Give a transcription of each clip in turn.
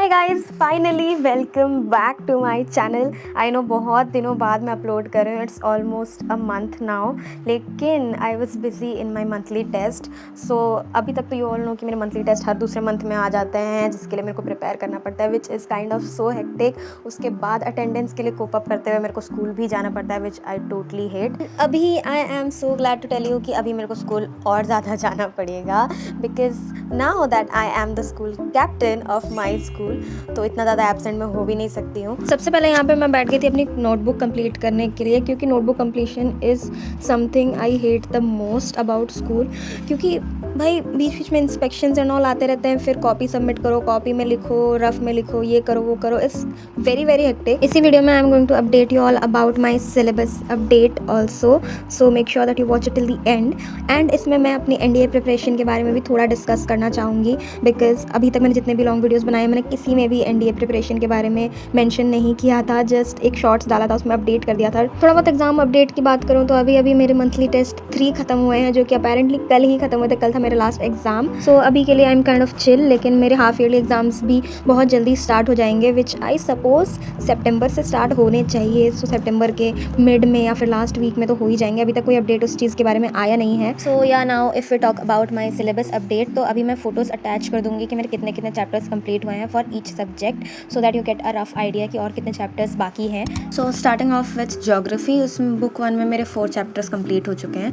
Hi guys, finally welcome back to my channel. I know बहुत दिनों बाद मैं अपलोड कर रही हूँ, it's almost a month now, लेकिन I was busy in my monthly test. So अभी तक तो यू ऑल नो कि मेरे मंथली टेस्ट हर दूसरे मंथ में आ जाते हैं, जिसके लिए मेरे को प्रिपेयर करना पड़ता है, which is kind of so hectic. उसके बाद अटेंडेंस के लिए कोप अप करते हुए मेरे को स्कूल भी जाना पड़ता है, विच आई टोटली हेट। अभी I am so glad to tell you कि अभी मेरे को स्कूल और ज़्यादा जाना पड़ेगा, because now that I am the school captain of my school, तो इतना ज़्यादा एब्सेंट मैं हो भी नहीं सकती हूँ। सबसे पहले यहाँ पे मैं बैठ गई थी अपनी नोटबुक कंप्लीट करने के लिए, क्योंकि notebook completion is something I hate the most about school. क्योंकि भाई बीच बीच में इंस्पेक्शंस एंड ऑल आते रहते हैं, फिर कॉपी सबमिट करो, कॉपी में लिखो, रफ में लिखो, ये करो वो करो, इट्स वेरी वेरी हेक्टिक। इसी वीडियो में I am going to update you all about my syllabus update also, so make sure that you watch it till the end. And इसमें मैं अपनी एनडीए प्रिपरेशन के बारे में भी थोड़ा डिस्कस करना चाहूँगी, बिकॉज अभी तक मैंने जितने भी लॉन्ग वीडियोज़ बनाए मैंने किसी में भी एनडीए प्रिपरेशन के बारे में मेंशन नहीं किया था, जस्ट एक शॉर्ट्स डाला था, उसमें अपडेट कर दिया था। थोड़ा बहुत एग्जाम अपडेट की बात करूँ तो अभी मेरे मंथली टेस्ट 3 खत्म हुए हैं, जो कि अपेरेंटली कल ही खत्म हुए थे। कल था मेरा लास्ट एग्जाम, सो अभी के लिए I am kind of chill. लेकिन मेरे हाफ ईयरली एग्जाम्स भी बहुत जल्दी स्टार्ट हो जाएंगे, विच आई सपोज सितंबर से स्टार्ट होने चाहिए। सो सितंबर के मिड में या फिर लास्ट वीक में तो हो ही जाएंगे। अभी तक कोई अपडेट उस चीज़ के बारे में आया नहीं है। So yeah now if we talk about my syllabus update, तो अभी मैं फोटोज़ अटैच कर दूंगी कि मेरे कितने कितने चैप्टर्स कंप्लीट हुए हैं for each subject, so that you get a rough idea कि और कितने चैप्टर्स बाकी हैं। So starting of with geography, उसमें बुक 1 में मेरे 4 चैप्टर्स कंप्लीट हो चुके हैं।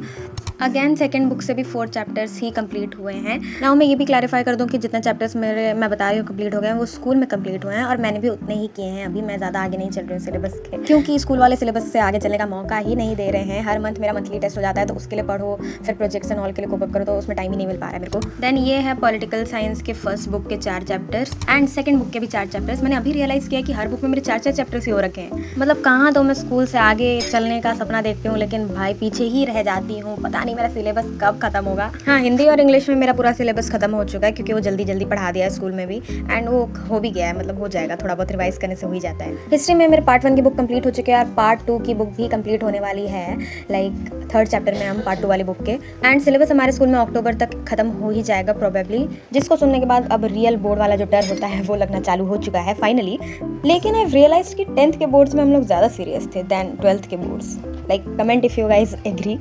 अगेन सेकंड बुक से भी 4 चैप्टर्स ही कंप्लीट हुए हैं। नाउ मैं ये भी क्लैरिफाई कर दूं कि जितने चैप्टर्स मैं बता रही हूँ कंप्लीट हो गए हैं, वो स्कूल में कंप्लीट हुए हैं, और मैंने भी उतने ही किए हैं। अभी मैं ज़्यादा आगे नहीं चल रही हूँ सिलेबस के, क्योंकि स्कूल वाले सिलेबस से आगे चलने का मौका ही नहीं दे रहे हैं। हर मंथ मेरा मंथली टेस्ट हो जाता है, तो उसके लिए पढ़ो, फिर प्रोजेक्ट्स एंड ऑल के लिए कोप अप करो, तो उसमें टाइम ही नहीं मिल पा रहा है मेरे को। देन ये है पॉलिटिकल साइंस के फर्स्ट बुक के 4 चैप्टर्स एंड सेकंड बुक के भी 4 चैप्टर्स। मैंने अभी रियलाइज़ किया कि हर बुक में मेरे 4 चैप्टर्स ही हो रखे हैं। मतलब कहाँ तो मैं स्कूल से आगे चलने का सपना देखती हूँ, लेकिन भाई पीछे ही रह जाती हूँ। पता नहीं मेरा सिलेबस कब खत्म होगा। हाँ, हिंदी और इंग्लिश में मेरा पूरा सिलेबस खत्म हो चुका है, क्योंकि वो जल्दी जल्दी पढ़ा दिया है स्कूल में भी, एंड वो हो भी गया है, मतलब हो जाएगा, थोड़ा बहुत रिवाइज करने से हो ही जाता है। हिस्ट्री में मेरे पार्ट 1 की बुक कंप्लीट हो चुकी है, और पार्ट 2 की बुक भी कंप्लीट होने वाली है, लाइक 3rd चैप्टर में हम पार्ट 2 वाली बुक के। एंड सिलेबस हमारे स्कूल में अक्टूबर तक खत्म हो ही जाएगा प्रोबेबली, जिसको सुनने के बाद अब रियल बोर्ड वाला जो डर होता है वो लगना चालू हो चुका है फाइनली। लेकिन आई रियलाइज कि 10th के बोर्ड्स में हम लोग ज़्यादा सीरियस थे दैन 12th के boards. Like comment if you guys agree.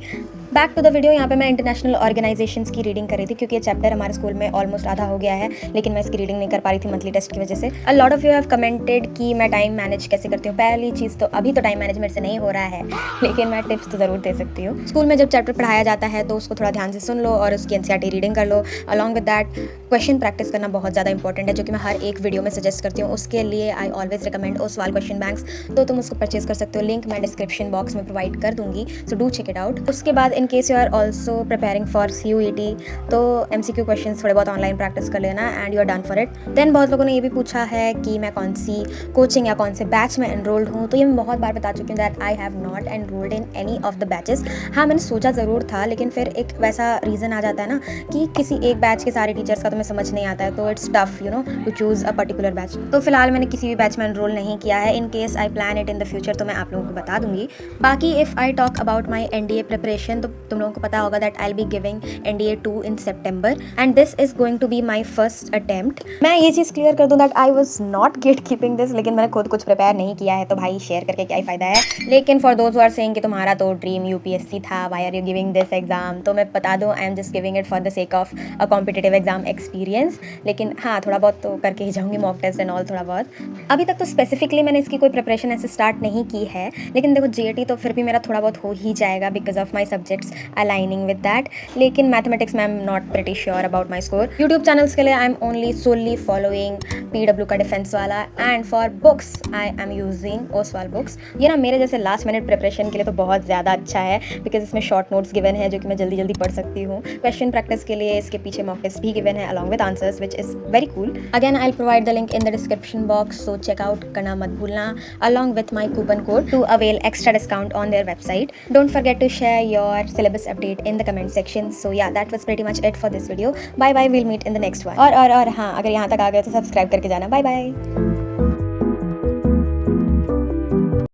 Back to the video. यहाँ पे मैं इंटरनेशनल ऑर्गेनाइजेशंस की रीडिंग कर रही थी, क्योंकि ये चैप्टर हमारे स्कूल में ऑलमोस्ट आधा हो गया है, लेकिन मैं इसकी रीडिंग नहीं कर पा रही थी मंथली टेस्ट की वजह से। A lot of you have commented कि मैं टाइम मैनेज कैसे करती हूँ। पहली चीज़ तो अभी तो टाइम मैनेजमेंट से नहीं हो रहा है, लेकिन मैं टिप्स तो ज़रूर दे सकती हूँ। स्कूल में जब चैप्टर पढ़ाया जाता है तो उसको थोड़ा ध्यान से सुन लो और उसकी एनसीईआरटी रीडिंग कर लो। Along with that question practice करना बहुत ज़्यादा इंपॉर्टेंट है, जो कि मैं हर एक वीडियो में सजेस्ट करती हूँ। उसके लिए I always recommend Oswal question banks, तो तुम उसको परचेज कर सकते हो। लिंक मैं डिस्क्रिप्शन बॉक्स में प्रोवाइड कर दूंगी, so do check it out. उसके बाद in case you are also preparing for CUET, तो MCQ क्वेश्चंस थोड़े बहुत ऑनलाइन प्रैक्टिस कर लेना and you are done for it. Then बहुत लोगों ने ये भी पूछा है कि मैं कौन सी कोचिंग या कौन से बैच में एनरोल्ड हूँ, तो ये मैं बहुत बार बता चुकी हूँ that I have not enrolled in any of the batches. हाँ, मैंने सोचा ज़रूर था, लेकिन फिर एक वैसा रीज़न आ जाता है ना कि किसी एक बैच के सारे टीचर्स का तुम्हें समझ नहीं आता है, तो it's tough you know to choose a particular batch. तो फिलहाल मैंने किसी भी बैच में एनरोल नहीं किया है। In case I plan it in the future, तो मैं आप लोगों को बता दूंगी। बाकी if I talk about my NDA preparation, तो तुम लोगों को पता होगा that I will be giving NDA 2 in September and this is going to be my first attempt। मैं ये चीज़ क्लियर कर दूँ that I was not gate keeping this, लेकिन मैंने खुद कुछ प्रिपेयर नहीं किया है, तो भाई शेयर करके क्या ही फ़ायदा है। लेकिन for those who are saying कि तुम्हारा तो ड्रीम UPSC था, why are you giving this exam, तो मैं बता दूँ I am just giving it for the sake of a competitive exam experience. लेकिन हाँ, थोड़ा बहुत तो करके ही जाऊँगी, मॉक टेस्ट एंड ऑल थोड़ा बहुत। अभी तक तो स्पेसिफिकली मैंने इसकी कोई प्रिपरेशन ऐसे स्टार्ट नहीं की है, लेकिन देखो GAT तो फिर भी मेरा थोड़ा बहुत हो ही जाएगा because of my subjects aligning with that. लेकिन मैथमेटिक्स में I am not pretty sure about my score. YouTube channels के लिए I am only solely following PW का डिफेंस वाला, and for books I am using Oswaal books. ये ना मेरे जैसे लास्ट मिनट प्रिपरेशन के लिए तो बहुत ज़्यादा अच्छा है, बिकॉज इसमें शॉर्ट नोट्स गिवन है जो कि मैं जल्दी जल्दी पढ़ सकती हूँ। क्वेश्चन प्रैक्टिस के लिए इसके पीछे मॉक टेस्ट भी गिवन है along with answers, which is very cool. Again I will provide the link in the description box, so check out करना मत भूलना, along with my coupon code to avail extra discount on their website. Don't forget to share your syllabus update in the comment section. So yeah that was pretty much it for this video. Bye bye, will meet in the next one. और हाँ, अगर यहाँ तक आ गए तो subscribe करके जाना। Bye bye.